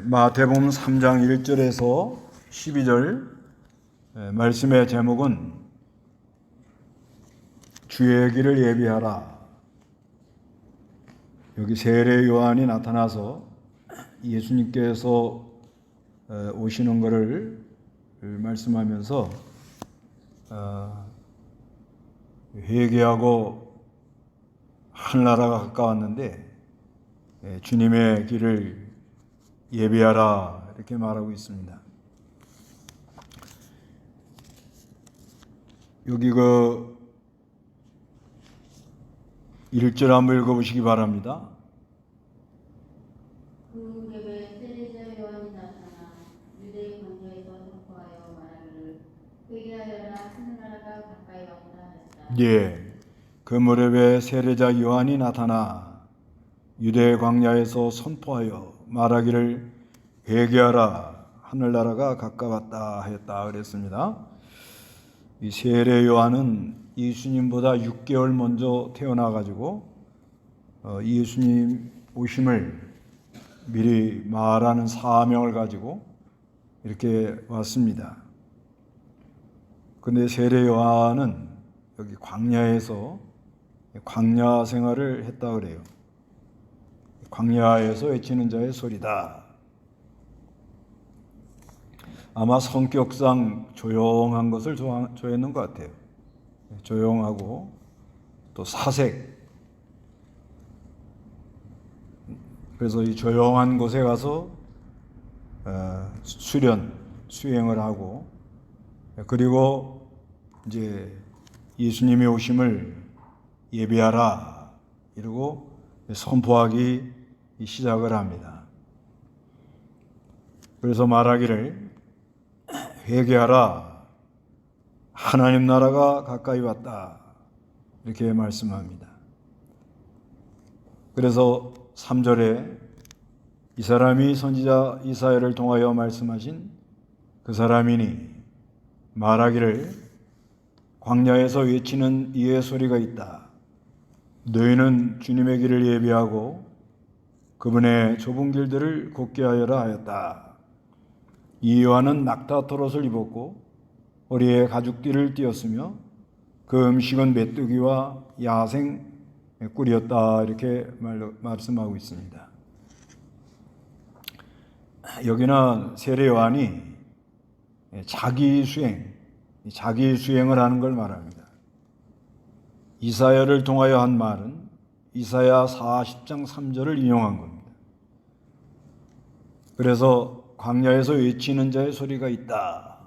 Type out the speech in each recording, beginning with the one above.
마태복음 3장 1절에서 12절 말씀의 제목은 주의 길을 예비하라. 여기 세례 요한이 나타나서 예수님께서 오시는 것을 말씀하면서 회개하고 하늘나라가 가까웠는데 주님의 길을 예비하라 이렇게 말하고 있습니다. 여기 1절 한번 읽어보시기 바랍니다. 그 무렵에 세례자 요한이 나타나 유대 광야에서 선포하여 말하기를 회개하여라 하늘나라가 가까이 왔다 했다. 예, 그 무렵에 세례자 요한이 나타나 유대 광야에서 선포하여 말하기를 회개하라 하늘나라가 가까웠다 했다 그랬습니다. 이 세례 요한은 예수님보다 6개월 먼저 태어나가지고 예수님 오심을 미리 말하는 사명을 가지고 이렇게 왔습니다. 그런데 세례 요한은 여기 광야에서 광야 생활을 했다 그래요. 광야에서 외치는 자의 소리다. 아마 성격상 조용한 것을 좋아했는 것 같아요. 조용하고 또 사색. 그래서 이 조용한 곳에 가서 수행을 하고 그리고 이제 예수님의 오심을 예비하라 이러고 선포하기 시작을 합니다. 그래서 말하기를 회개하라 하나님 나라가 가까이 왔다 이렇게 말씀합니다. 그래서 3절에 이 사람이 선지자 이사야를 통하여 말씀하신 그 사람이니 말하기를 광야에서 외치는 이의 소리가 있다. 너희는 주님의 길을 예비하고 그분의 좁은 길들을 곱게 하여라 하였다. 이 요한은 낙타토롯을 입었고 허리에 가죽띠를 띠었으며 그 음식은 메뚜기와 야생 꿀이었다 이렇게 말씀하고 있습니다. 여기는 세례 요한이 자기 수행을 하는 걸 말합니다. 이사야를 통하여 한 말은 이사야 40장 3절을 인용한 겁니다. 그래서 광야에서 외치는 자의 소리가 있다.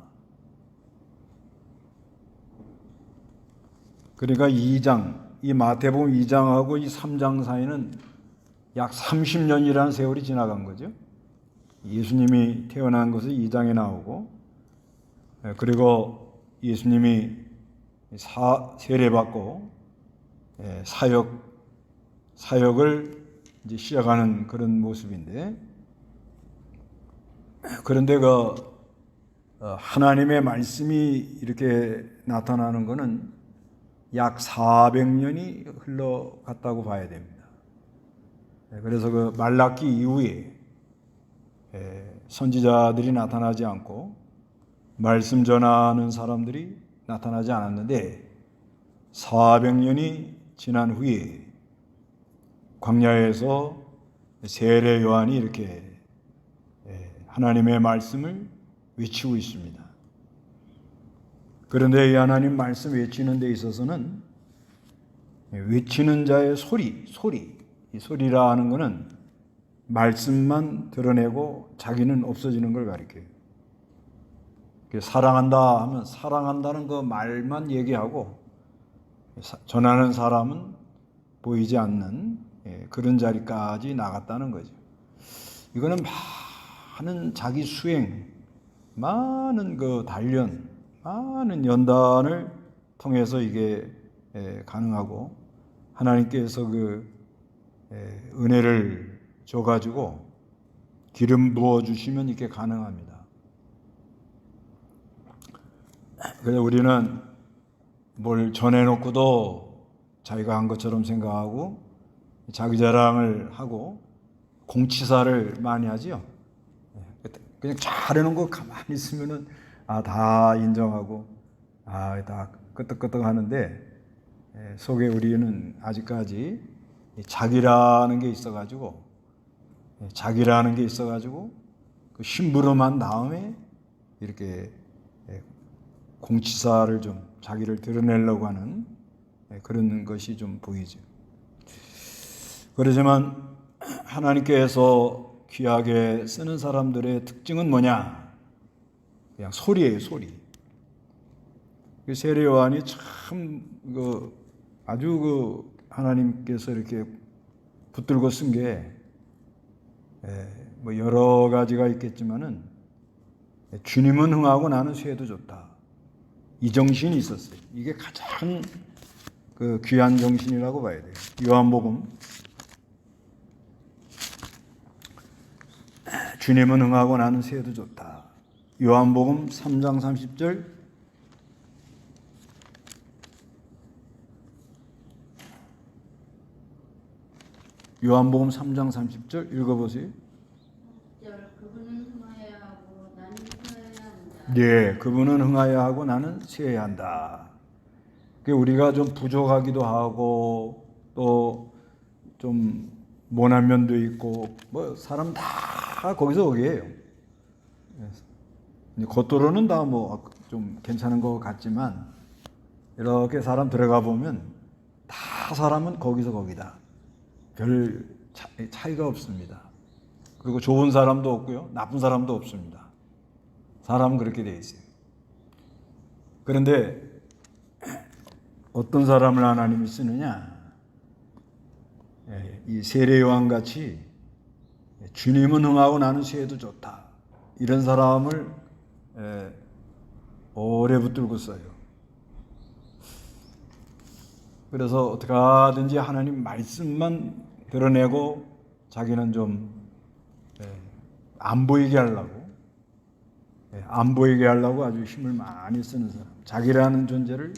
그러니까 이 마태복음 2장하고 이 3장 사이는 약 30년이라는 세월이 지나간 거죠. 예수님이 태어난 것이 2장에 나오고 그리고 예수님이 세례받고 사역을 이제 시작하는 그런 모습인데 그런데 하나님의 말씀이 이렇게 나타나는 것은 약 400년이 흘러갔다고 봐야 됩니다. 그래서 말라기 이후에 선지자들이 나타나지 않고 말씀 전하는 사람들이 나타나지 않았는데 400년이 지난 후에 광야에서 세례 요한이 이렇게 하나님의 말씀을 외치고 있습니다. 그런데 이 하나님 말씀 외치는 데 있어서는 외치는 자의 이 소리라 하는 것은 말씀만 드러내고 자기는 없어지는 걸 가리켜요. 사랑한다 하면 사랑한다는 그 말만 얘기하고 전하는 사람은 보이지 않는 그런 자리까지 나갔다는 거죠. 이거는 많은 자기 수행, 많은 단련, 많은 연단을 통해서 이게 가능하고 하나님께서 은혜를 줘가지고 기름 부어주시면 이게 가능합니다. 그래서 우리는 뭘 전해놓고도 자기가 한 것처럼 생각하고 자기 자랑을 하고 공치사를 많이 하지요. 그냥 잘해놓은 거 가만히 있으면은 다 인정하고 다 끄떡끄떡 하는데 속에 우리는 아직까지 자기라는 게 있어가지고 그 심부름한 다음에 이렇게 공치사를 좀 자기를 드러내려고 하는 그런 것이 좀 보이죠. 그렇지만 하나님께서 귀하게 쓰는 사람들의 특징은 뭐냐? 그냥 소리예요, 소리. 세례 요한이 참 아주 하나님께서 이렇게 붙들고 쓴 게 뭐 여러 가지가 있겠지만은 주님은 흥하고 나는 쇠도 좋다. 이 정신이 있었어요. 이게 가장 귀한 정신이라고 봐야 돼요. 요한복음 주님은 흥하고 나는 쇠도 좋다. 요한복음 3장 30절 요한복음 3장 30절 읽어보세요. 그분은 흥하여야 하고 나는 쇠해야 한다. 네, 그분은 흥하여야 하고 나는 쇠해야 한다. 우리가 좀 부족하기도 하고 또 좀 모난 면도 있고 뭐 사람 다 거기서 거기에요. 겉으로는 다 뭐 좀 괜찮은 것 같지만 이렇게 사람 들어가 보면 다 사람은 거기서 거기다. 별 차이가 없습니다. 그리고 좋은 사람도 없고요, 나쁜 사람도 없습니다. 사람은 그렇게 돼 있어요. 그런데 어떤 사람을 하나님이 쓰느냐? 이 세례 요한 같이 주님은 흥하고 나는 쇠해도 좋다. 이런 사람을 오래 붙들고 써요. 그래서 어떻게 하든지 하나님 말씀만 드러내고 자기는 좀 안 보이게 하려고 아주 힘을 많이 쓰는 사람, 자기라는 존재를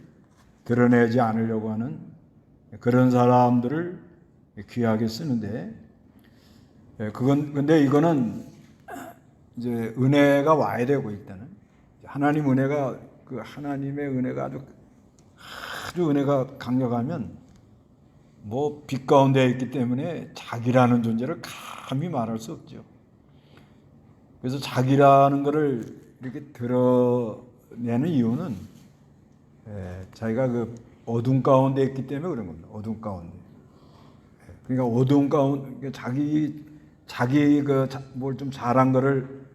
드러내지 않으려고 하는 그런 사람들을 귀하게 쓰는데, 근데 이거는 이제 은혜가 와야 되고, 일단은 하나님 은혜가 하나님의 은혜가 아주 은혜가 강력하면 뭐 빛 가운데 있기 때문에 자기라는 존재를 감히 말할 수 없죠. 그래서 자기라는 것을 이렇게 드러내는 이유는 자기가 어둠 가운데 있기 때문에 그런 겁니다. 어둠 가운데. 그러니까 어두운 가운데 자기 뭘 좀 잘한 거를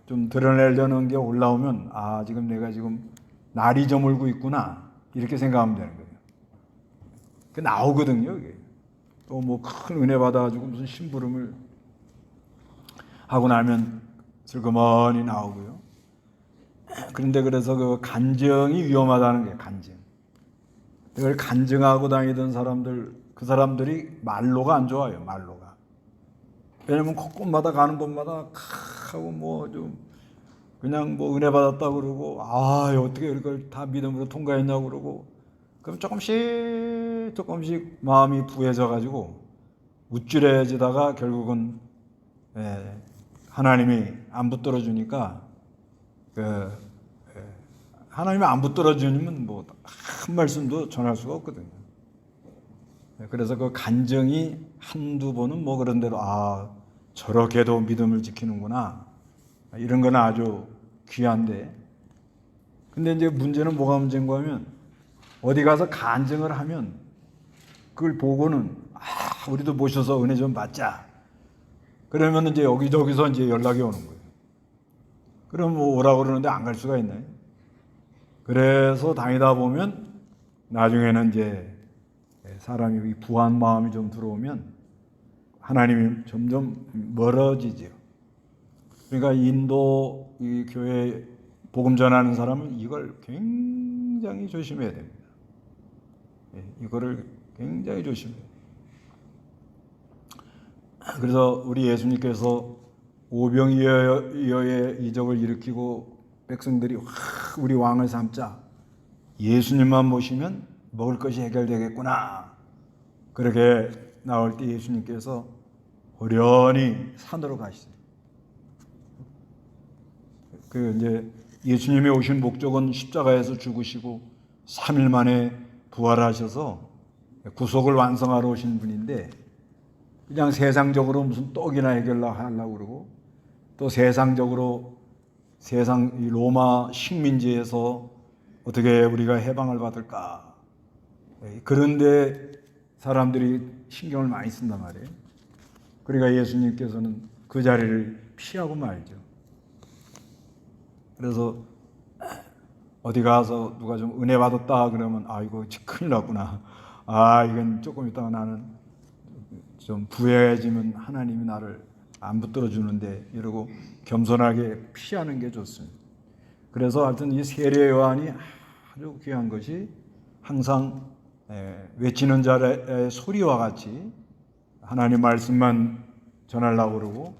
좀 드러내려는 게 올라오면 지금 내가 지금 날이 저물고 있구나 이렇게 생각하면 되는 거예요. 그 나오거든요. 또 뭐 큰 은혜 받아가지고 무슨 심부름을 하고 나면 슬그머니 나오고요. 그런데 그래서 그 간증이 위험하다는 거예요. 간증. 그걸 간증하고 다니던 사람들, 그 사람들이 말로가 안 좋아요. 말로가. 왜냐면 곳곳마다 가는 곳마다 하고 뭐 좀 그냥 뭐 은혜 받았다 그러고 어떻게 이걸 다 믿음으로 통과했냐고 그러고 그럼 조금씩 마음이 부해져 가지고 우쭐해지다가 결국은 하나님이 안 붙들어 주니까 하나님이 안 붙들어 주면 뭐 한 말씀도 전할 수가 없거든요. 그래서 그 간증이 한두 번은 뭐 그런 대로 저렇게도 믿음을 지키는구나 이런 건 아주 귀한데, 근데 이제 문제는 뭐가 문제인가 하면 어디 가서 간증을 하면 그걸 보고는 우리도 모셔서 은혜 좀 받자 그러면 이제 여기저기서 이제 연락이 오는 거예요. 그럼 뭐 오라고 그러는데 안 갈 수가 있나요? 그래서 다니다 보면 나중에는 이제 사람이 부한 마음이 좀 들어오면 하나님이 점점 멀어지죠. 그러니까 인도 이 교회 복음 전하는 사람은 이걸 굉장히 조심해야 됩니다. 이거를 굉장히 조심해야 돼요. 그래서 우리 예수님께서 오병이어의 이적을 일으키고 백성들이 우리 왕을 삼자, 예수님만 모시면 먹을 것이 해결되겠구나 그렇게 나올 때 예수님께서 호련히 산으로 가시죠. 그 이제 예수님이 오신 목적은 십자가에서 죽으시고 3일 만에 부활하셔서 구속을 완성하러 오신 분인데 그냥 세상적으로 무슨 떡이나 해결하려고 그러고 또 세상적으로 세상 이 로마 식민지에서 어떻게 우리가 해방을 받을까 그런데 사람들이 신경을 많이 쓴단 말이에요. 그러니까 예수님께서는 그 자리를 피하고 말죠. 그래서 어디 가서 누가 좀 은혜 받았다 그러면 이거 큰일 났구나. 이건 조금 있다가 나는 좀 부해지면 하나님이 나를 안 붙들어 주는데 이러고 겸손하게 피하는 게 좋습니다. 그래서 하여튼 이 세례 요한이 아주 귀한 것이 항상 외치는 자의 소리와 같이 하나님 말씀만 전하려고 그러고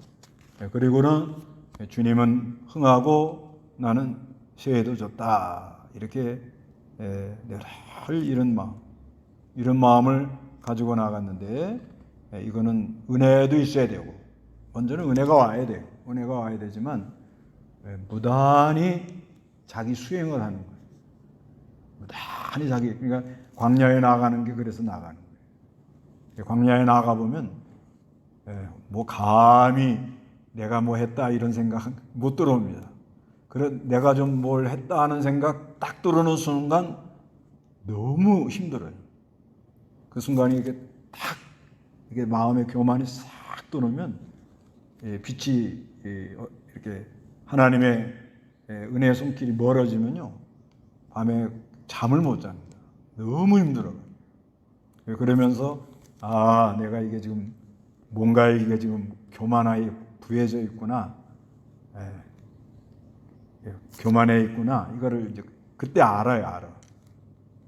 그리고는 주님은 흥하고 나는 세례도 줬다 이렇게 늘 이런 마음을 가지고 나갔는데 이거는 은혜도 있어야 되고 먼저는 은혜가 와야 돼요. 은혜가 와야 되지만 무단히 자기 수행을 하는 거예요. 무단히 그러니까 광야에 나가는 게 그래서 나가는 거예요. 광야에 나가 보면 뭐 감히 내가 뭐 했다 이런 생각 못 들어옵니다. 내가 좀 뭘 했다 하는 생각 딱 들어오는 순간 너무 힘들어요. 그 순간이 이게 마음의 교만이 싹 들어오면 빛이 이렇게 하나님의 은혜의 손길이 멀어지면요 밤에 잠을 못 잡니다. 너무 힘들어요. 그러면서 내가 이게 지금 뭔가 이게 지금 교만하게 부해져 있구나. 교만해 있구나. 이거를 이제 그때 알아.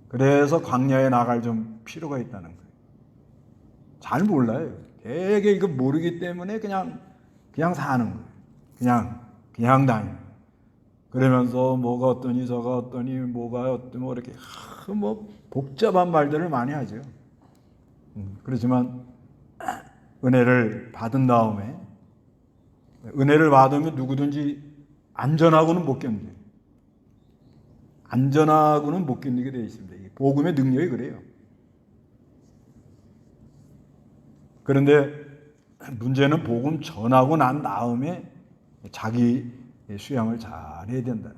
그래서 광야에 나갈 좀 필요가 있다는 거예요. 잘 몰라요. 되게 이거 모르기 때문에 그냥 사는 거예요. 그냥 다니는. 그러면서 뭐가 어떠니 저가 어떠니 뭐가 어떠니 뭐 이렇게 뭐 복잡한 말들을 많이 하죠. 그렇지만 은혜를 받은 다음에 은혜를 받으면 누구든지 안전하고는 못 견뎌요. 안전하고는 못 견디게 되어 있습니다. 복음의 능력이 그래요. 그런데 문제는 복음 전하고 난 다음에 자기 수양을 잘해야 된다.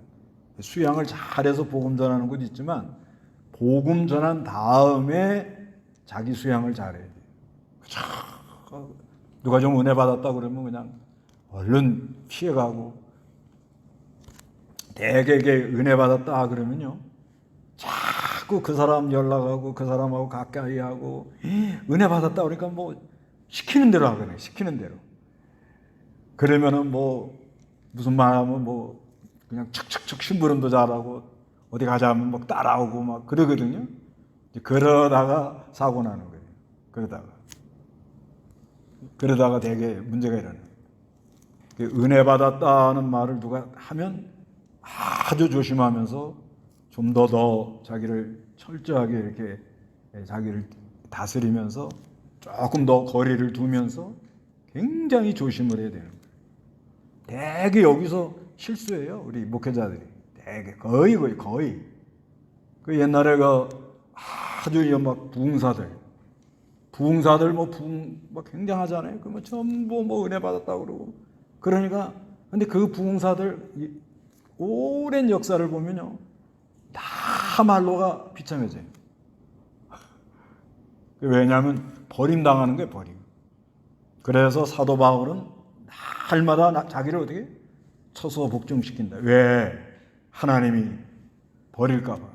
수양을 잘해서 복음 전하는 것도 있지만 복음 전한 다음에 자기 수양을 잘해야 돼요. 누가 좀 은혜 받았다 그러면 그냥 얼른 피해가고 대개에게 은혜 받았다 그러면요 자꾸 그 사람 연락하고 그 사람하고 가까이 하고 은혜 받았다 그러니까 뭐 시키는 대로 하거든요. 시키는 대로. 그러면은 뭐 무슨 말하면 뭐 그냥 척척척 심부름도 잘하고 어디 가자 하면 막 따라오고 막 그러거든요. 그러다가 사고 나는 거예요. 그러다가 되게 문제가 일어나요. 은혜 받았다는 말을 누가 하면 아주 조심하면서 좀 더 자기를 철저하게 이렇게 자기를 다스리면서 조금 더 거리를 두면서 굉장히 조심을 해야 되는 거예요. 되게 여기서 실수해요. 우리 목회자들이. 되게 거의. 그 옛날에 아주 막 부흥사들 뭐 굉장하잖아요. 그 뭐 전부 뭐 은혜 받았다고 그러고. 그러니까 근데 그 부흥사들 오랜 역사를 보면요. 다 말로가 비참해져요. 왜냐하면 버림당하는 거예요, 버림. 그래서 사도 바울은 날마다 자기를 어떻게 쳐서 복종시킨다. 왜? 하나님이 버릴까 봐.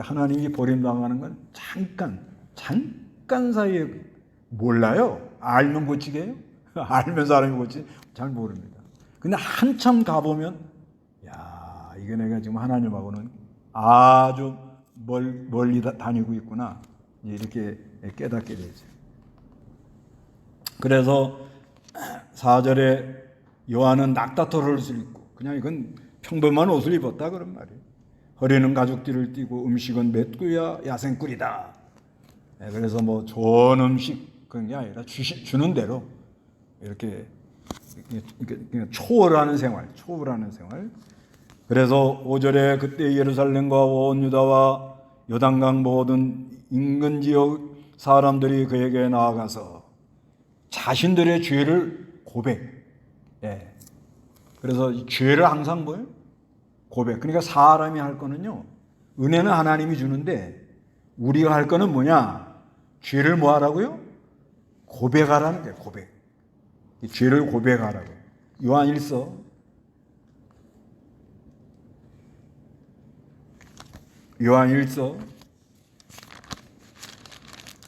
하나님이 버림당하는 건 잠깐 사이에 몰라요. 알면 고치게요? 알면 사람이 고치? 잘 모릅니다. 근데 한참 가보면 이게 내가 지금 하나님하고는 아주 멀리 다니고 있구나. 이렇게 깨닫게 되죠. 그래서 4절에 요한은 낙타털을 입고 그냥 이건 평범한 옷을 입었다 그런 말이에요. 허리는 가죽띠를 띠고 음식은 맷구야 야생꿀이다. 그래서 뭐 좋은 음식 그런 게 아니라 주는 대로 이렇게 초월하는 생활, 초월하는 생활. 그래서 5절에 그때 예루살렘과 온 유다와 요단강 모든 인근 지역 사람들이 그에게 나아가서 자신들의 죄를 고백. 예. 그래서 이 죄를 항상 뭐예요? 고백. 그러니까 사람이 할 거는요, 은혜는 하나님이 주는데 우리가 할 거는 뭐냐? 죄를 뭐 하라고요? 고백하라는 거예요. 고백. 이 죄를 고백하라고. 요한일서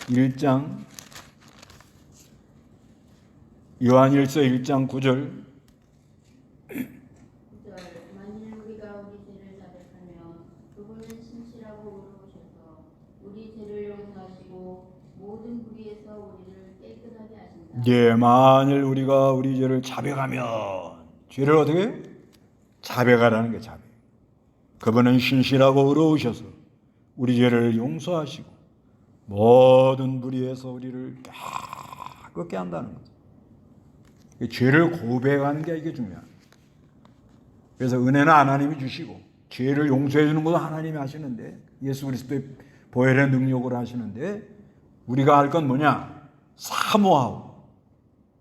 1장 요한일서 1장 9절. 만일 우리가 우리 죄를 자백하면 그분은 신실하고 의로우셔서 우리 죄를 용서하시고 모든 불의에서 우리를 깨끗하게 하신다. 예, 만일 우리가 우리 죄를 자백하면, 죄를 어떻게 해요? 자백하라는 게 자백. 그분은 신실하고 의로우셔서 우리 죄를 용서하시고 모든 불의에서 우리를 깨끗게 한다는 거죠. 죄를 고백하는 게 이게 중요해요. 그래서 은혜는 하나님이 주시고 죄를 용서해 주는 것도 하나님이 하시는데, 예수 그리스도의 보혈의 능력으로 하시는데, 우리가 할 건 뭐냐? 사모하고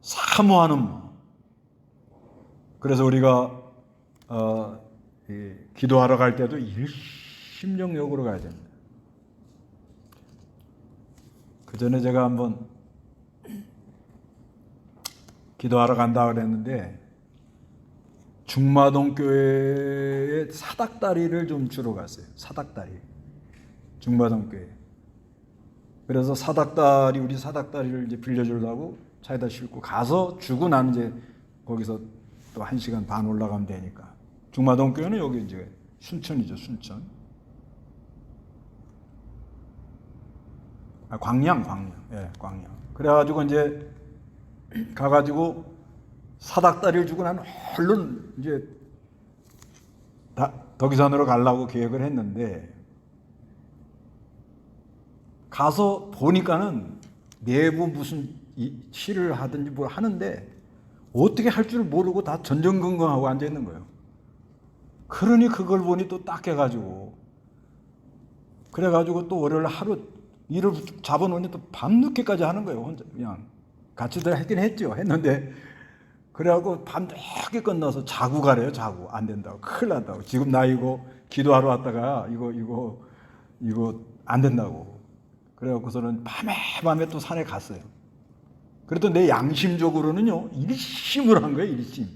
사모하는 마음. 그래서 우리가 기도하러 갈 때도 일심정력으로 가야 됩니다. 그 전에 제가 한번 기도하러 간다 그랬는데, 중마동 교회에 사닥다리를 좀 주러 갔어요. 사닥다리. 중마동 교회. 그래서 우리 사닥다리를 이제 빌려주려고 차에다 싣고 가서 주고 나는 이제 거기서 또 1시간 반 올라가면 되니까. 중마동 교회는 여기 이제 순천이죠, 순천. 광양. 예, 광양. 그래가지고 이제 가가지고 사닥다리를 주고 나는 얼른 이제 덕이산으로 가려고 계획을 했는데, 가서 보니까는 내부 무슨 시를 하든지 뭘 하는데 어떻게 할 줄 모르고 다 전전긍긍하고 앉아 있는 거예요. 그러니 그걸 보니 또 딱해가지고, 그래가지고 또 월요일 하루 일을 잡아놓으니 또 밤늦게까지 하는 거예요. 혼자 그냥 같이들 했긴 했죠. 했는데 그래갖고 밤늦게 끝나서 자고 가래요. 자고. 안 된다고. 큰일 난다고. 지금 나 이거 기도하러 왔다가 이거 안 된다고. 그래갖고서는 밤에 또 산에 갔어요. 그래도 내 양심적으로는요, 일심을 한 거예요. 일심.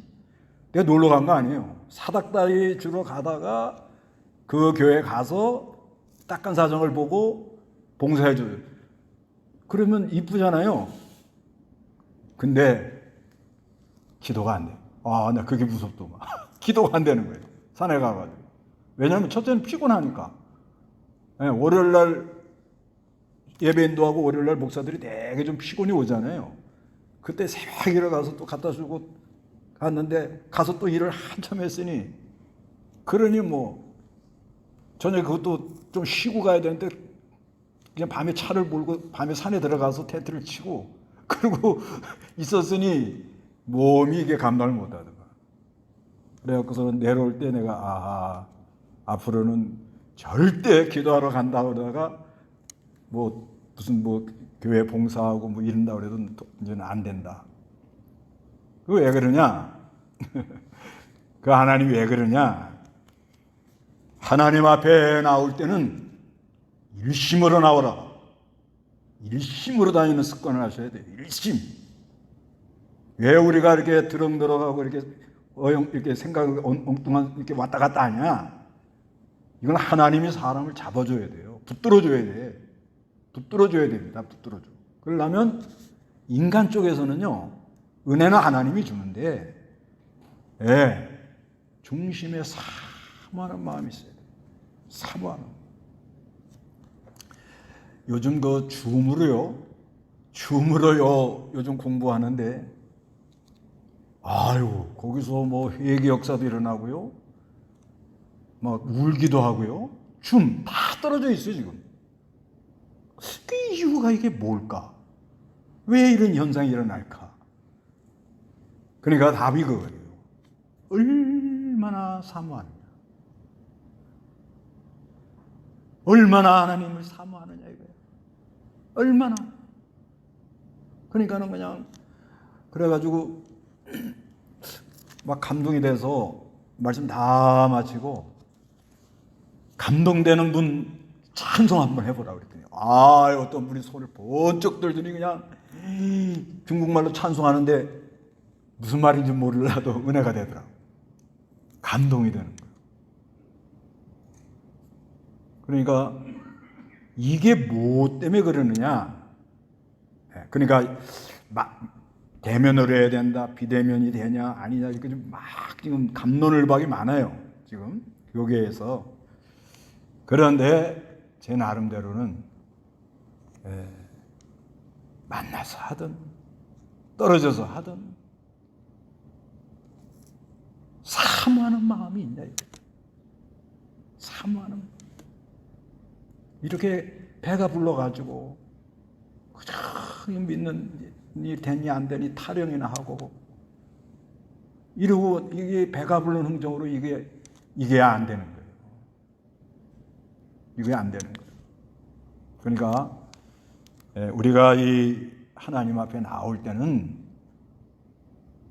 내가 놀러 간 거 아니에요. 사닥다리 주러 가다가 그 교회 가서 딱한 사정을 보고 봉사해줘요. 그러면 이쁘잖아요. 근데 기도가 안 돼. 나 그게 무섭더만. 기도가 안 되는 거예요. 산에 가가지고. 왜냐하면 첫째는 피곤하니까. 월요일 날 예배 인도하고 월요일 날 목사들이 되게 좀 피곤이 오잖아요. 그때 새벽에 일어나서 또 갖다 주고 갔는데, 가서 또 일을 한참 했으니, 그러니 뭐 저녁에 그것도 좀 쉬고 가야 되는데 그냥 밤에 차를 몰고 밤에 산에 들어가서 텐트를 치고 그러고 있었으니 몸이 이게 감당을 못 하더라. 그래갖고서는 내려올 때 내가 앞으로는 절대 기도하러 간다 그러다가 무슨 교회 봉사하고 이런다 그래도 이제는 안 된다. 그거 왜 그러냐? 그 하나님이 왜 그러냐? 하나님 앞에 나올 때는 일심으로 나오라. 일심으로 다니는 습관을 하셔야 돼요. 일심. 왜 우리가 이렇게 들어가고 이렇게 생각을 엉뚱한 이렇게 왔다 갔다 하냐? 이건 하나님이 사람을 잡아줘야 돼요. 붙들어줘야 돼. 붙들어줘야 됩니다. 붙들어줘. 그러려면 인간 쪽에서는요, 은혜는 하나님이 주는데, 중심에 사모하는 마음이 있어야 돼요. 사모하는. 요즘 그 줌으로요 요즘 공부하는데, 거기서 회개 역사도 일어나고요, 막 울기도 하고요, 다 떨어져 있어요 지금. 그 이유가 이게 뭘까? 왜 이런 현상이 일어날까? 그러니까 답이 그거예요. 얼마나 사모하느냐. 얼마나 하나님을 사모하느냐 이거예요. 얼마나. 그러니까는 그냥 그래가지고 막 감동이 돼서 말씀 다 마치고 감동되는 분 찬송 한번 해보라 그랬더니 어떤 분이 손을 번쩍 들더니 그냥 중국말로 찬송하는데 무슨 말인지 몰라도 은혜가 되더라고. 감동이 되는 거예요. 그러니까 이게 뭐 때문에 그러느냐. 그러니까 대면으로 해야 된다, 비대면이 되냐 아니냐 이렇게 막 지금 갑론을박이 많아요. 지금 교계에서. 그런데 제 나름대로는 만나서 하든 떨어져서 하든 사모하는 마음이 있냐. 사모하는 마음. 이렇게 배가 불러가지고 그저 믿는 일 되니 안 되니 타령이나 하고 이러고 이게 배가 부른 흥정으로 이게 안 되는 거예요. 이게 안 되는 거예요. 그러니까 우리가 이 하나님 앞에 나올 때는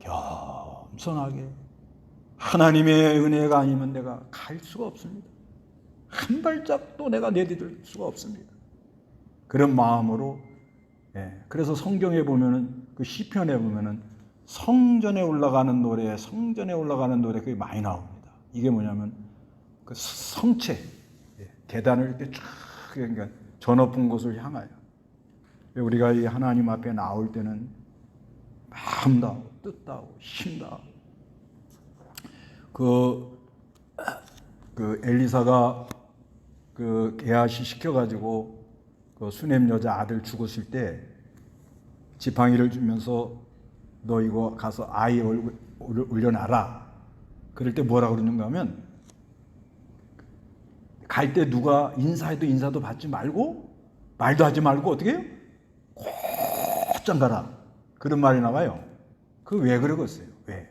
겸손하게 하나님의 은혜가 아니면 내가 갈 수가 없습니다. 한 발짝도 내가 내디딜 수가 없습니다. 그런 마음으로. 그래서 성경에 보면은 그 시편에 보면은 성전에 올라가는 노래 그게 많이 나옵니다. 이게 뭐냐면 그 성체 계단을 이렇게 쫙 그러니까 저 높은 곳을 향하여 우리가 이 하나님 앞에 나올 때는 마음다하고 뜻다하고 힘다하고 그 엘리사가 그 게하시 시켜가지고 그 수넴 여자 아들 죽었을 때 지팡이를 주면서 너 이거 가서 아이 얼굴 올려놔라. 그럴 때 뭐라 그러는가 하면 갈 때 누가 인사도 받지 말고 말도 하지 말고 어떻게 해요? 곧장 가라. 그런 말이 나와요. 그 왜 그러겠어요? 왜?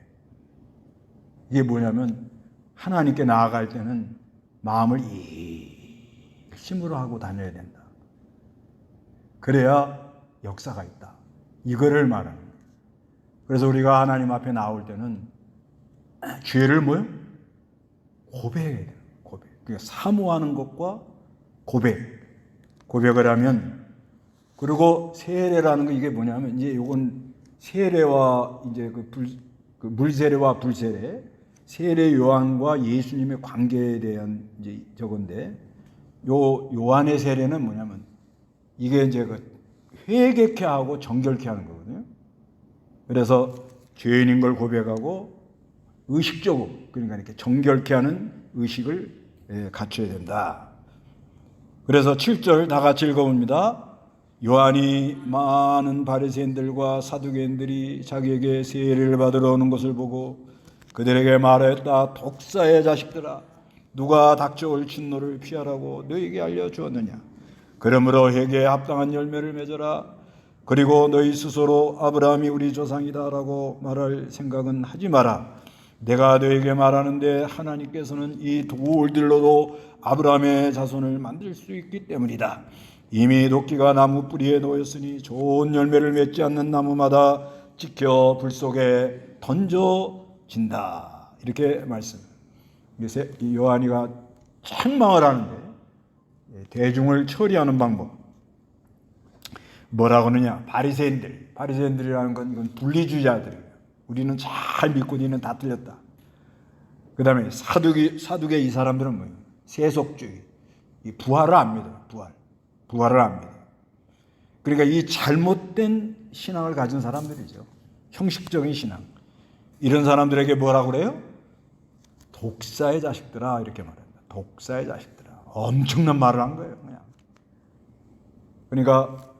이게 뭐냐면 하나님께 나아갈 때는 마음을 힘으로 하고 다녀야 된다. 그래야 역사가 있다. 이거를 말하는 거예요. 그래서 우리가 하나님 앞에 나올 때는 죄를 뭐요? 고백해야 돼요. 고백. 그러니까 사모하는 것과 고백을 하면 그리고 세례라는 거 이게 뭐냐면 이제 요건 세례와 이제 그 물세례와 불세례, 세례 요한과 예수님의 관계에 대한 이제 저건데 요한의 세례는 뭐냐면 이게 이제 그 회개케 하고 정결케 하는 거거든요. 그래서 죄인인 걸 고백하고 의식적으로 그러니까 이렇게 정결케 하는 의식을 갖춰야 된다. 그래서 7절 다 같이 읽어봅니다. 요한이 많은 바리새인들과 사두개인들이 자기에게 세례를 받으러 오는 것을 보고 그들에게 말했다. 독사의 자식들아, 누가 닥쳐올 진노를 피하라고 너희에게 알려주었느냐. 그러므로 회개에 합당한 열매를 맺어라. 그리고 너희 스스로 아브라함이 우리 조상이다라고 말할 생각은 하지 마라. 내가 너희에게 말하는데 하나님께서는 이 돌들로도 아브라함의 자손을 만들 수 있기 때문이다. 이미 도끼가 나무 뿌리에 놓였으니 좋은 열매를 맺지 않는 나무마다 찍혀 불 속에 던져진다. 이렇게 말씀합니다. 요한이가 책망을 하는데 대중을 처리하는 방법 뭐라고 하느냐. 바리새인들이라는 건 이건 분리주의자들이에요. 우리는 잘 믿고 니는 다 틀렸다. 그 다음에 사두개 이 사람들은 뭐예요? 세속주의. 이 부활을 안 믿어요. 부활을 안 믿어요. 그러니까 이 잘못된 신앙을 가진 사람들이죠. 형식적인 신앙. 이런 사람들에게 뭐라고 그래요? 독사의 자식들아 이렇게 말합니다. 독사의 자식들아. 엄청난 말을 한 거예요. 그냥. 그러니까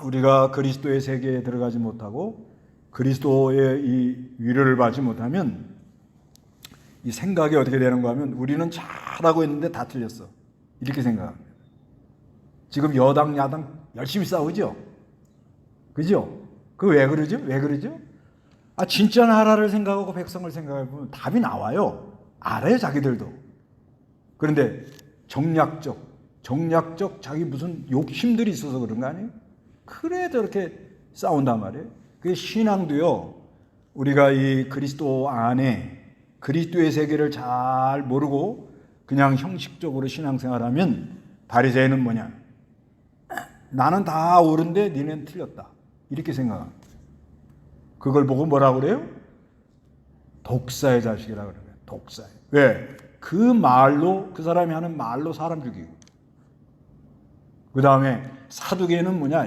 우리가 그리스도의 세계에 들어가지 못하고 그리스도의 이 위로를 받지 못하면 이 생각이 어떻게 되는가 하면 우리는 잘하고 있는데 다 틀렸어. 이렇게 생각합니다. 지금 여당 야당 열심히 싸우죠. 그죠? 그 왜 그러죠? 진짜 나라를 생각하고 백성을 생각해보면 답이 나와요. 알아요, 자기들도. 그런데 정략적 자기 무슨 욕심들이 있어서 그런 거 아니에요? 그래 저렇게 싸운단 말이에요. 그 신앙도요, 우리가 이 그리스도 안에 그리스도의 세계를 잘 모르고 그냥 형식적으로 신앙생활하면 바리새인은 뭐냐? 나는 다 옳은데 니네는 틀렸다. 이렇게 생각합니다. 그걸 보고 뭐라고 그래요? 독사의 자식이라고 그래요. 독사의. 왜? 그 말로, 그 사람이 하는 말로 사람 죽이고. 그 다음에 사두개는 뭐냐,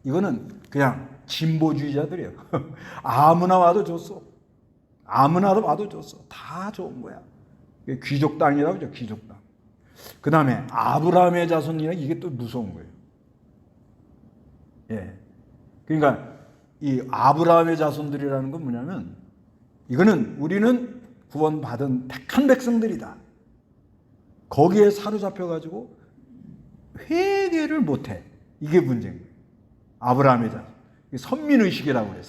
이거는 그냥 진보주의자들이에요. 아무나 와도 줬어. 아무나 와도 줬어. 다 좋은 거야. 귀족당이라고 하죠, 귀족당. 그 다음에 아브라함의 자손이라 이게 또 무서운 거예요. 예. 그러니까 이 아브라함의 자손들이라는 건 뭐냐면 이거는 우리는 구원받은 택한 백성들이다. 거기에 사로잡혀가지고 회개를 못해. 이게 문제인 거예요. 아브라함의 자손. 선민의식이라고 그래요.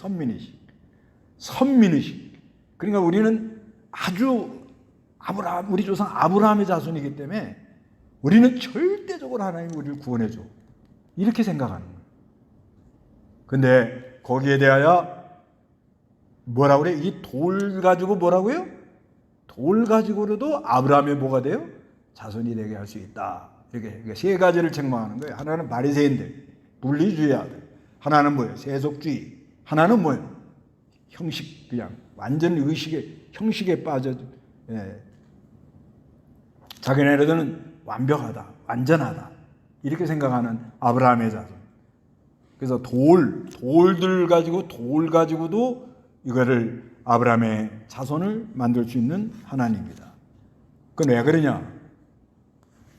선민의식. 그러니까 우리는 아주 우리 조상 아브라함의 자손이기 때문에 우리는 절대적으로 하나님이 우리를 구원해줘. 이렇게 생각하는 거예요. 근데 거기에 대하여 뭐라고 그래? 이 돌 가지고 뭐라고요? 돌 가지고로도 아브라함의 뭐가 돼요? 자손이 되게 할 수 있다. 이렇게 세 가지를 책망하는 거예요. 하나는 바리새인들, 분리주의자들. 하나는 뭐예요? 세속주의. 하나는 뭐예요? 형식, 그냥 완전 의식의 형식에 빠져. 자기네들은 완벽하다, 완전하다. 이렇게 생각하는 아브라함의 자손. 그래서 돌 가지고도 이거를 아브라함의 자손을 만들 수 있는 하나님입니다. 그건 왜 그러냐?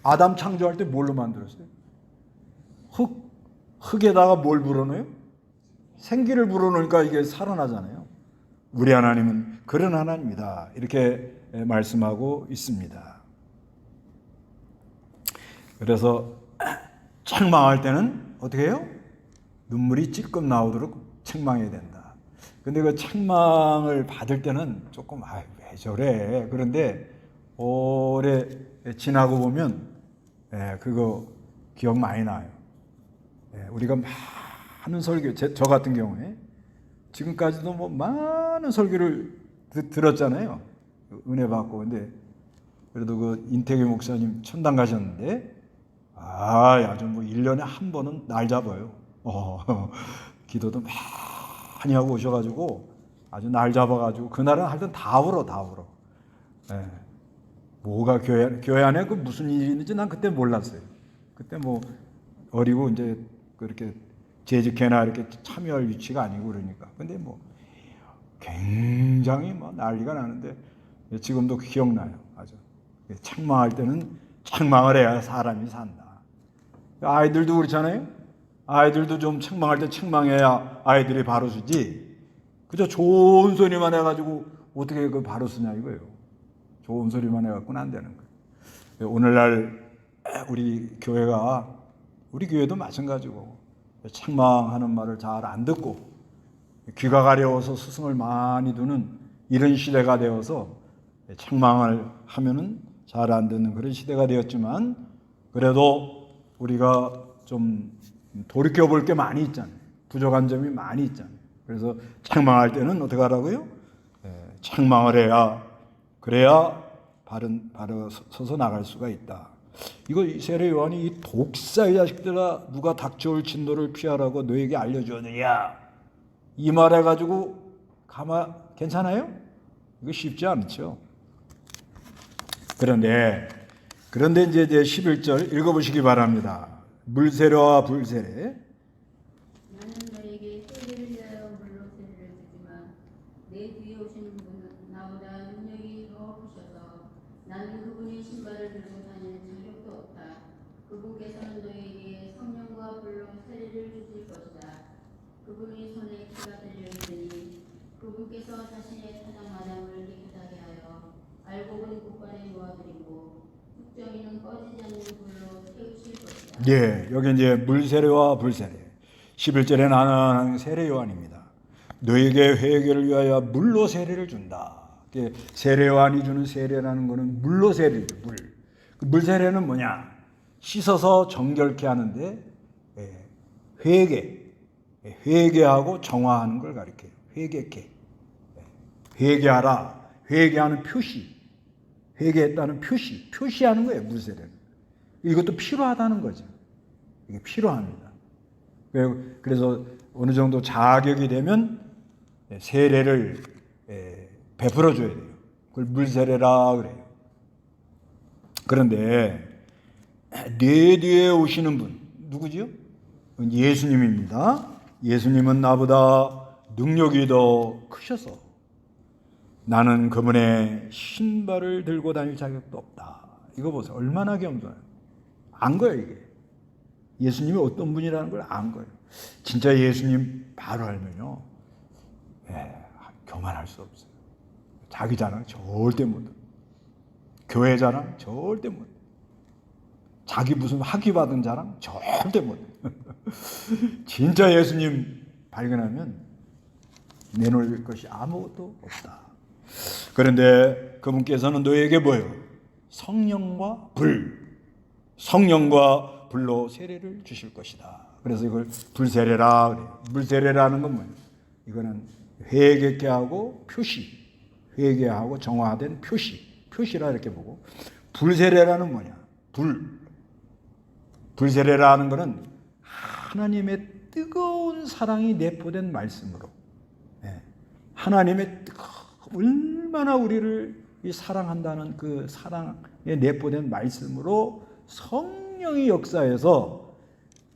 아담 창조할 때 뭘로 만들었어요? 흙에다가 뭘 불어넣어요? 생기를 불어넣으니까 이게 살아나잖아요. 우리 하나님은 그런 하나님이다. 이렇게 말씀하고 있습니다. 그래서 책망할 때는 어떻게 해요? 눈물이 찔끔 나오도록 책망해야 된다. 근데 그 책망을 받을 때는 조금 왜 저래? 그런데 오래 지나고 보면 그거 기억 많이 나요. 우리가 많은 설교, 저 같은 경우에 지금까지도 뭐 많은 설교를 들었잖아요. 은혜 받고. 근데 그래도 그 인태규 목사님 천당 가셨는데 아주 뭐 1년에 한 번은 날 잡아요. 기도도 많이 하고 오셔가지고 아주 날 잡아가지고 그날은 하여튼 다 울어. 뭐가 교회 안에 그 무슨 일이 있는지 난 그때 몰랐어요. 그때 뭐 어리고 이제 그렇게 재직회나 이렇게 참여할 위치가 아니고 그러니까. 근데 뭐 굉장히 뭐 난리가 나는데 지금도 기억나요. 아주. 책망할 때는 책망을 해야 사람이 산다. 아이들도 그렇잖아요. 아이들도 좀 책망할 때 책망해야 아이들이 바로 쓰지. 그저 좋은 소리만 해가지고 어떻게 그 바로 쓰냐 이거예요. 좋은 소리만 해갖고는 안 되는 거예요. 오늘날 우리 교회도 마찬가지고 책망하는 말을 잘 안 듣고 귀가 가려워서 스승을 많이 두는 이런 시대가 되어서 책망을 하면은 잘 안 듣는 그런 시대가 되었지만 그래도 우리가 좀 돌이켜볼 게 많이 있잖아요. 부족한 점이 많이 있잖아요. 그래서 책망할 때는 어떻게 하라고요? 책망을 해야 그래야 바로 서서 나갈 수가 있다. 이거 세례 요한이 이 독사의 자식들아 누가 닥쳐올 진노를 피하라고 너에게 알려주었느냐 이 말 해가지고 괜찮아요? 이거 쉽지 않죠. 그런데 이제 11절 읽어보시기 바랍니다. 물세례와 불세례. 나는 너에게 세례를 위하여 물로 세례를 주지만 내 뒤에 오시는 분은 나보다 능력이 더 크셔서 나는 그분의 신발을 들고 다니는 자격도 없다. 그분께서는 너에게 성령과 불로 세례를 주실 것이다. 그분의 손에 피가 들려 있으니 그분께서 자신의 타작마당을 깨끗하게 하여 알곡은 곳간에 놓아드리고 특정이는 꺼지지 않는 불로 태우실 것이다. 여기 이제 물세례와 불세례. 11절에 나는 세례 요한입니다. 너에게 회개를 위하여 물로 세례를 준다. 세례요한이 주는 세례라는 것은 물로 세례죠. 물. 그 물 세례는 뭐냐? 씻어서 정결케 하는데 회개하고 정화하는 걸 가리켜요. 회개케. 회개하라. 회개하는 표시. 회개했다는 표시하는 거예요. 물 세례는. 이것도 필요하다는 거죠. 이게 필요합니다. 그래서 어느 정도 자격이 되면 세례를 베풀어 줘야 돼요. 그걸 물세례라 그래요. 그런데 내 뒤에 오시는 분 누구지요? 예수님입니다. 예수님은 나보다 능력이 더 크셔서 나는 그분의 신발을 들고 다닐 자격도 없다. 이거 보세요. 얼마나 겸손해요. 안 거예요, 이게. 예수님이 어떤 분이라는 걸 안 거예요. 진짜 예수님 바로 알면요. 교만할 수 없어요. 자기 자랑 절대 못해. 교회 자랑 절대 못해. 자기 무슨 학위 받은 자랑 절대 못해. 진짜 예수님 발견하면 내놓을 것이 아무것도 없다. 그런데 그분께서는 너에게 뭐예요? 성령과 불로 세례를 주실 것이다. 그래서 이걸 불세례라 그래요. 물세례라는 건 뭐예요? 이거는 회개케 하고 회개하고 정화된 표시라 이렇게 보고, 불세례라는 뭐냐? 불세례라는 것은 하나님의 뜨거운 사랑이 내포된 말씀으로, 하나님의 얼마나 우리를 사랑한다는 그 사랑에 내포된 말씀으로 성령이 역사해서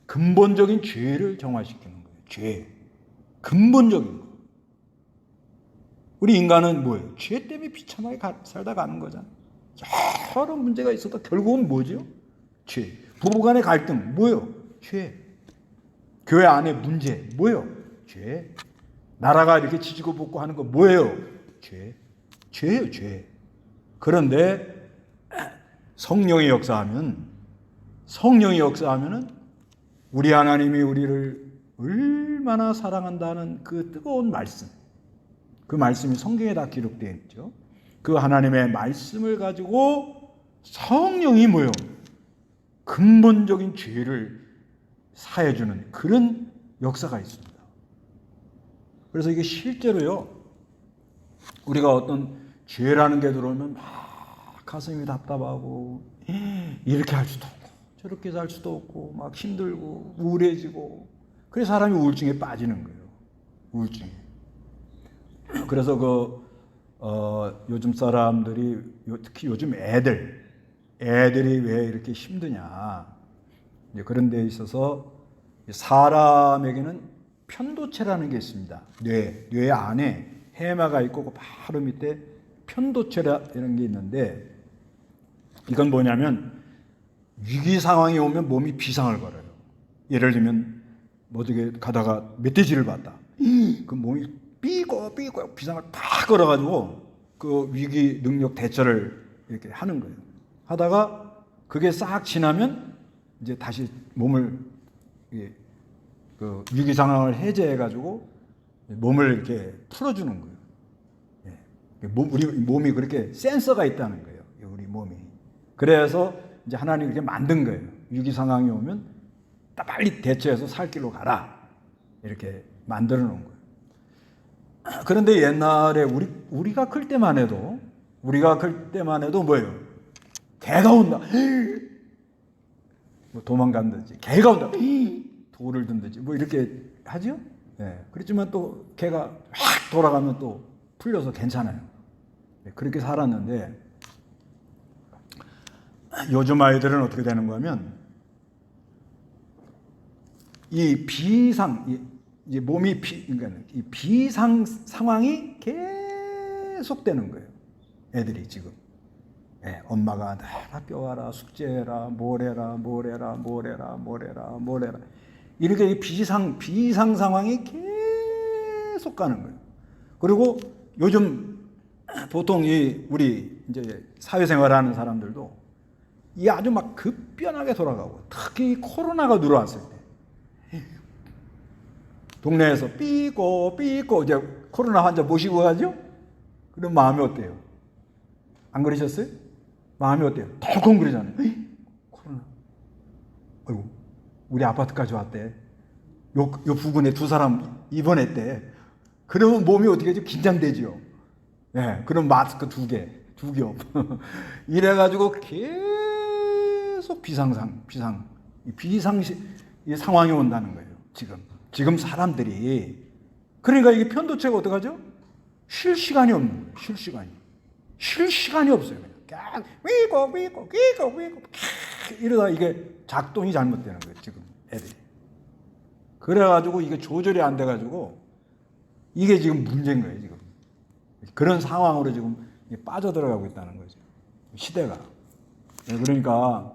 근본적인 죄를 정화시키는 거예요. 죄. 근본적인 거. 우리 인간은 뭐예요? 죄 때문에 비참하게 살다 가는 거잖아요. 여러 문제가 있어도 결국은 뭐죠? 죄. 부부간의 갈등, 뭐예요? 죄. 교회 안에 문제, 뭐예요? 죄. 나라가 이렇게 지지고 볶고 하는 거 뭐예요? 죄예요, 죄. 그런데 성령이 역사하면은 우리 하나님이 우리를 얼마나 사랑한다는 그 뜨거운 말씀, 그 말씀이 성경에 다 기록되어 있죠. 그 하나님의 말씀을 가지고 성령이 뭐예요? 근본적인 죄를 사해주는 그런 역사가 있습니다. 그래서 이게 실제로요, 우리가 어떤 죄라는 게 들어오면 막 가슴이 답답하고 이렇게 할 수도 없고 저렇게 살 수도 없고 막 힘들고 우울해지고, 그래서 사람이 우울증에 빠지는 거예요. 우울증에. 그래서 요즘 사람들이, 특히 요즘 애들이 왜 이렇게 힘드냐, 그런 데 있어서 사람에게는 편도체라는 게 있습니다. 뇌 안에 해마가 있고 그 바로 밑에 편도체라는 게 있는데, 이건 뭐냐면 위기 상황이 오면 몸이 비상을 걸어요. 예를 들면 어떻게 가다가 멧돼지를 봤다. 그 몸이 삐고 비상을 팍 걸어가지고 그 위기 능력 대처를 이렇게 하는 거예요. 하다가 그게 싹 지나면 이제 다시 몸을 그 위기 상황을 해제해가지고 몸을 이렇게 풀어주는 거예요. 우리 몸이 그렇게 센서가 있다는 거예요. 우리 몸이. 그래서 이제 하나님이 이렇게 만든 거예요. 위기 상황이 오면 빨리 대처해서 살 길로 가라. 이렇게 만들어 놓은 거예요. 그런데 옛날에 우리가 클 때만 해도 뭐예요? 개가 온다. 뭐 도망간다지. 개가 온다. 돌을 든다지. 뭐 이렇게 하죠? 그렇지만 또 개가 확 돌아가면 또 풀려서 괜찮아요. 그렇게 살았는데, 요즘 아이들은 어떻게 되는 거냐면, 이 몸이 그러니까 이 비상 상황이 계속되는 거예요. 애들이 지금. 엄마가 나 학교 가라, 숙제해라, 뭘 해라. 이렇게 비상 상황이 계속 가는 거예요. 그리고 요즘 보통 우리 이제 사회생활하는 사람들도 이 아주 막 급변하게 돌아가고, 특히 코로나가 들어왔을 때 동네에서 삐고 이제 코로나 환자 모시고 가죠? 그럼 마음이 어때요? 안 그러셨어요? 마음이 어때요? 덜컹 그러잖아요. 코로나. 아이고, 우리 아파트까지 왔대. 요 부근에 두 사람 입원했대. 그러면 몸이 어떻게 하죠? 긴장되지요. 예, 그럼 마스크 두 겹. 이래가지고 계속 이 상황이 온다는 거예요. 지금 사람들이. 그러니까 이게 편도체가 어떡하죠? 쉴 시간이 없는 거예요. 쉴 시간이 없어요. 그냥 위고 이러다 이게 작동이 잘못되는 거예요. 지금 애들이. 그래가지고 이게 조절이 안 돼가지고 이게 지금 문제인 거예요. 지금 그런 상황으로 지금 빠져들어가고 있다는 거죠. 시대가. 그러니까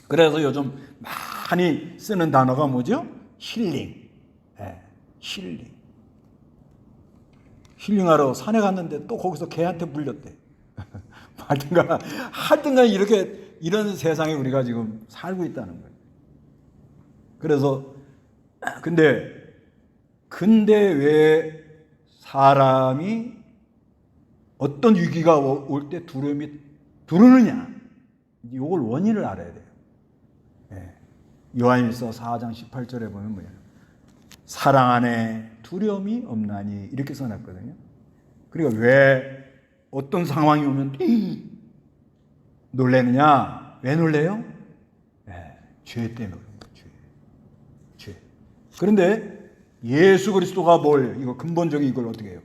그래서 요즘 많이 쓰는 단어가 뭐죠? 힐링. 힐링하러 산에 갔는데 또 거기서 개한테 물렸대. 하여튼간 이런 세상에 우리가 지금 살고 있다는 거예요. 그래서 근데 왜 사람이 어떤 위기가 올 때 두려움이 들으느냐? 이걸 원인을 알아야 돼요. 요한일서 4장 18절에 보면 뭐냐? 사랑 안에 두려움이 없나니 이렇게 써놨거든요. 그러니까 왜 어떤 상황이 오면 놀래느냐? 왜 놀래요? 죄 때문에 그런 거예요. 죄. 그런데 예수 그리스도가 이거 근본적인 이걸 어떻게 해요?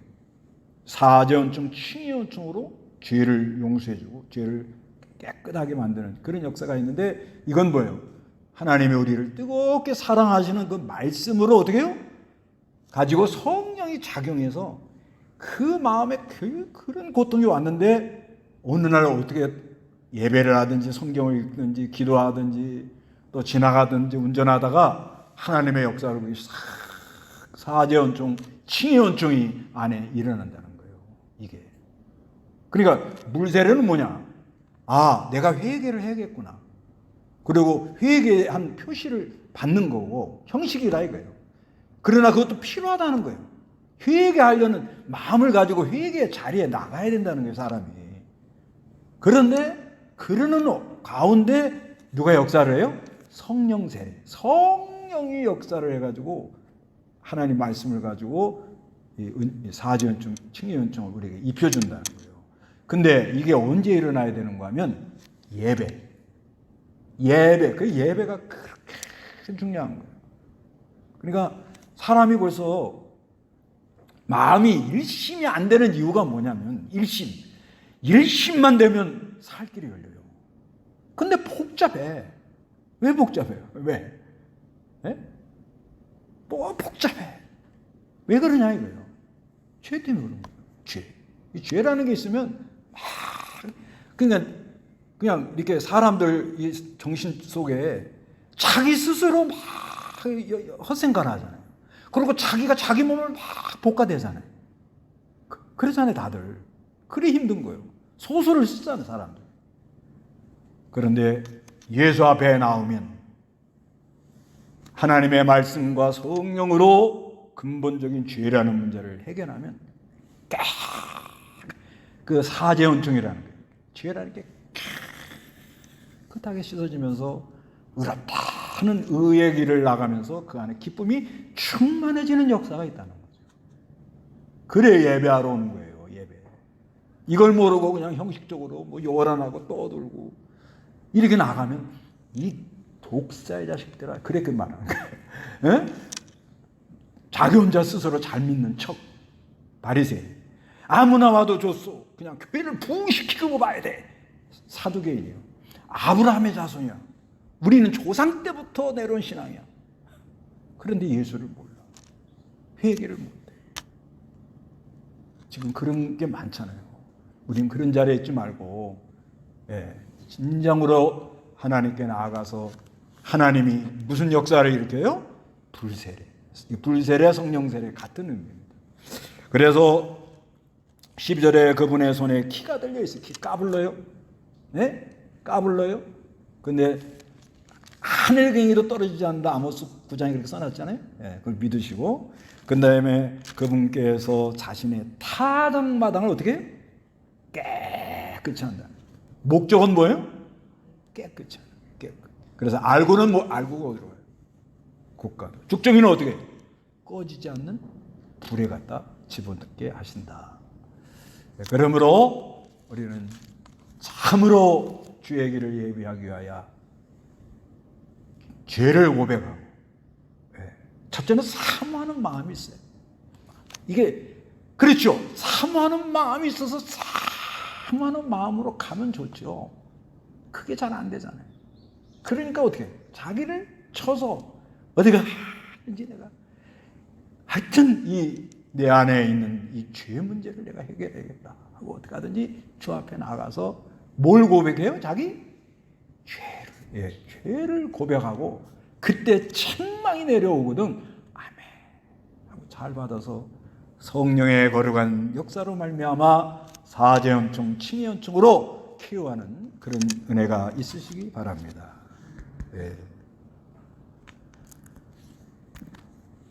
사죄원증, 칭의원증으로 죄를 용서해주고 죄를 깨끗하게 만드는 그런 역사가 있는데 이건 뭐예요? 하나님이 우리를 뜨겁게 사랑하시는 그 말씀으로 어떻게 해요? 가지고 성령이 작용해서 그 마음에 그런 고통이 왔는데 어느 날 어떻게 예배를 하든지 성경을 읽든지 기도하든지 또 지나가든지 운전하다가 하나님의 역사를 보기 사죄원증, 칭의원증이 안에 일어난다는 거예요. 이게. 그러니까 물세례는 뭐냐? 내가 회개를 해야겠구나. 그리고 회개한 표시를 받는 거고 형식이라 이거예요. 그러나 그것도 필요하다는 거예요. 회개하려는 마음을 가지고 회개의 자리에 나가야 된다는 거예요, 사람이. 그런데 그러는 가운데 누가 역사를 해요? 성령 세례. 성령이 역사를 해가지고 하나님 말씀을 가지고 사죄원증, 칭의원증을 우리에게 입혀준다는 거예요. 근데 이게 언제 일어나야 되는가 하면 예배. 그 예배가 그렇게 중요한 거예요. 그러니까 사람이 벌써 마음이 일심이 안 되는 이유가 뭐냐면 일심만 되면 살 길이 열려요. 근데 복잡해. 왜 복잡해요? 왜? 뭐 복잡해. 왜 그러냐 이거예요. 죄 때문에 그런 거예요. 이 죄라는 게 있으면 그냥 이렇게 사람들 이 정신 속에 자기 스스로 막 헛생각을 하잖아요. 그리고 자기가 자기 몸을 막 복가대잖아요. 그러잖아요, 다들. 그래 힘든 거예요. 소설을 쓰잖아요, 사람들. 그런데 예수 앞에 나오면 하나님의 말씀과 성령으로 근본적인 죄라는 문제를 해결하면 그 사죄원증이라는 거예요. 죄라는 게 깨끗하게 씻어지면서 의롭다는 의의 길을 나가면서 그 안에 기쁨이 충만해지는 역사가 있다는 거죠. 그래 예배하러 오는 거예요. 예배. 이걸 모르고 그냥 형식적으로 뭐 요란하고 떠들고 이렇게 나가면 이 독사의 자식들아 그렇게 말하는 거예요. 자기 혼자 스스로 잘 믿는 척. 바리새인. 아무나 와도 줬어. 그냥 교회를 부흥시키고 봐야 돼. 사두개인이에요. 아브라함의 자손이야. 우리는 조상 때부터 내려온 신앙이야. 그런데 예수를 몰라. 회개를 못해. 지금 그런 게 많잖아요. 우린 그런 자리에 있지 말고 진정으로 하나님께 나아가서 하나님이 무슨 역사를 일으켜요? 불세례. 불세례, 성령세례 같은 의미입니다. 그래서 12절에 그분의 손에 키가 들려 있어요. 키 까불러요? 네? 까불러요? 근데 하늘갱이도 떨어지지 않는다. 아모스 9장에 그렇게 써놨잖아요. 예, 그걸 믿으시고 그 다음에 그분께서 자신의 타당마당을 어떻게 깨끗이 한다. 목적은 뭐예요? 깨끗이 한다. 깨끗. 그래서 알고는 뭐 알고가 어디로 가요? 국가도. 죽정이는 어떻게? 꺼지지 않는 불에 갖다 집어넣게 하신다. 예, 그러므로 우리는 참으로 주의 길을 예비하기 위하여 죄를 고백하고, 첫째는 사모하는 마음이 있어요. 이게 그렇죠. 사모하는 마음이 있어서 사모하는 마음으로 가면 좋죠. 그게 잘 안 되잖아요. 그러니까 어떻게 자기를 쳐서 어디가 하는지 내가 하여튼 이 내 안에 있는 이 죄 문제를 내가 해결해야겠다 하고 어떻게 하든지 주 앞에 나가서 뭘 고백해요? 자기 죄를, 죄를 고백하고 그때 책망이 내려오거든. 아멘 하고 잘 받아서 성령의 거룩한 역사로 말미암아 사제연충, 칭의연충으로 키워가는 그런 은혜가 있으시기 바랍니다. 예.